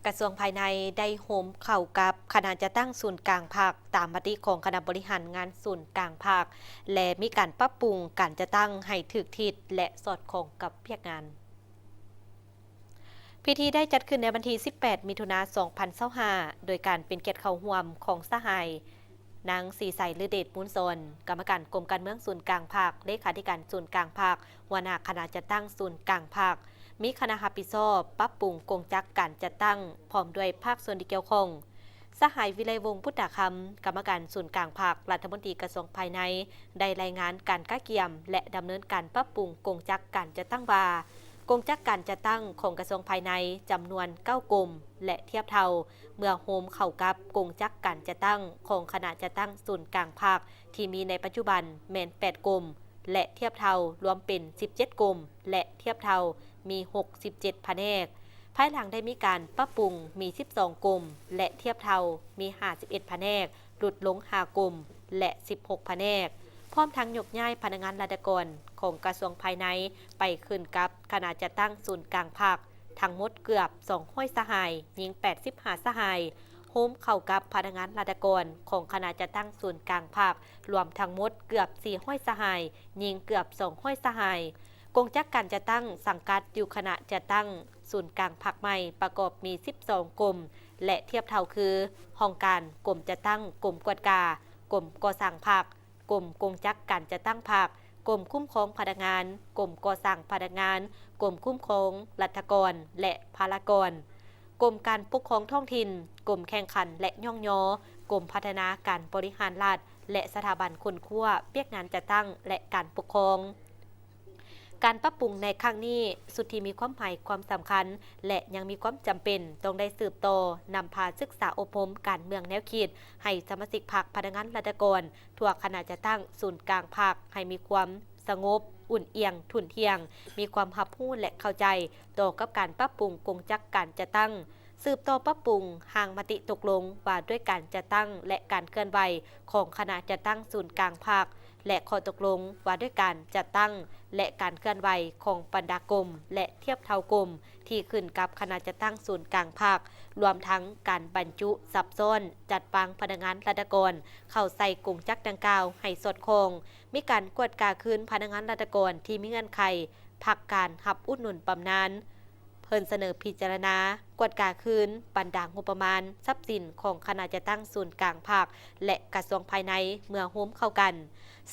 กระทรวงภายในได้โฮมเข้ากับคณะจะตั้งศูนย์กลางภาคตามมติของคณะบริหารงานศูนย์กลางภาคและมีการปรับปรุงการจะตั้งให้ถึกทิศและสอดคล้องกับเพียกงานพิธีได้จัดขึ้นในวันที่ 18 มิถุนายน 2025 โดยการเป็นเกียรติเข้าร่วมของสหายนางสีใสลือเดชมูลซนกรรมการกรมการเมืองศูนย์กลางภาคเลขาธิการศูนย์กลางภาคหัวหน้าคณะจัดตั้งศูนย์กลางภาคมีคณะรับผิดชอบปรับปรุงกงจักการจัดตั้งพร้อมด้วยภาคส่วนที่เกี่ยวข้องสหายวิไลวงศ์พุทธคำกรรมการศูนย์กลางภาครัฐมนตรีกระทรวงภายในได้รายงานการก้าเกี่ยมและดำเนินการปรับปรุงกงจักการจัดตั้งว่ากงจักการจัดตั้งของกระทรวงภายในจำนวน9กลุ่มและเทียบเท่าเมื่อโฮมเข้ากับกงจักการจัดตั้งของคณะจัดตั้งศูนย์กลางภาคที่มีในปัจจุบันแม่น8กลุ่มและเทียบเท่ารวมเป็น17กลุ่มและเทียบเท่ามี67แผนกภายหลังได้มีการปรับปรุงมี12กลุ่มและเทียบเท่ามี51แผนกหลุดลง5กลุ่มและ16แผนกพร้อมทั้งยกย้ายพนักงานราชการของกระทรวงภายในไปขึ้นกับคณะจัดตั้งศูนย์กลางภาคทั้งหมดเกือบ200สหายยิง85สหายโฮมเข้ากับพนักงานราชการของคณะจัดตั้งศูนย์กลางภาครวมทั้งหมดเกือบ400สหายยิงเกือบ200สหายกงจักการจัดตั้งสังกัดอยู่คณะจัดตั้งศูนย์กลางภาคใหม่ประกอบมี12กลุ่มและเทียบเท่าคือห้องการกลุ่มจัดตั้งกลุ่มกวดกากลุ่มก่อสร้างภาคกลุ่มกงจักการจัดตั้งภาคกลุ่มคุ้มครองพนักงานกลุ่มก่อสร้างพนักงานกลุ่มคุ้มครองรัฐกรและพลากรกลุ่มการปกครองท้องถิ่นกลุ่มแข่งขันและย่องยอกลุ่มพัฒนาการบริหารรัฐและสถาบันคนขั้วเปียกงานจัดตั้งและการปกครองการปรับปรุงในครั้งนี้สุดที่มีความหมายความสำคัญและยังมีความจำเป็นต้องได้สืบต่อนำพาศึกษาอบรมการเมืองแนวคิดให้สมาชิกพรรคพนักงานราชการทั่วคณะจะตั้งศูนย์กลางพรรคให้มีความสงบอุ่นเอียงทุนเทียงมีความรับรู้และเข้าใจต่อกับการปรับปรุงกงจักการจะตั้งสืบต่อปรับปรุงห่างมติตกลงว่าด้วยการจะตั้งและการเคลื่อนไหวของคณะจะตั้งศูนย์กลางพรรคและข้อตกลงว่าด้วยการจัดตั้งและการเคลื่อนไหวของบรรดากรมและเทียบเท่ากรมที่ขึ้นกับคณะจัดตั้งศูนย์กลางภาครวมทั้งการบรรจุซับซ้อนจัดวางพนักงานราชการเข้าใส่กลุ่มจักดังกล่าวให้สอดคล้องมีการกวดกาคืนพนักงานราชการที่มีเงื่อนไขพักการหับอุดหนุนบำนาญเพิ่นเสนอพิจารณากวดกาคืนบรรดางบประมาณทรัพย์สินของคณะจัดตั้งศูนย์กลางภาคและกระทรวงภายในเมื่อโฮมเข้ากัน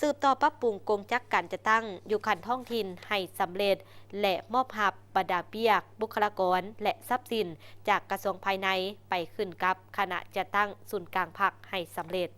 สืบต่อปรับปรุงกงจักการจะตั้งอยู่ขันท้องถิ่นให้สำเร็จและมอบหับบรรดาเปียกบุคลากรและทรัพย์สินจากกระทรวงภายในไปขึ้นกับคณะจะตั้งศูนย์กลางภาคให้สำเร็จ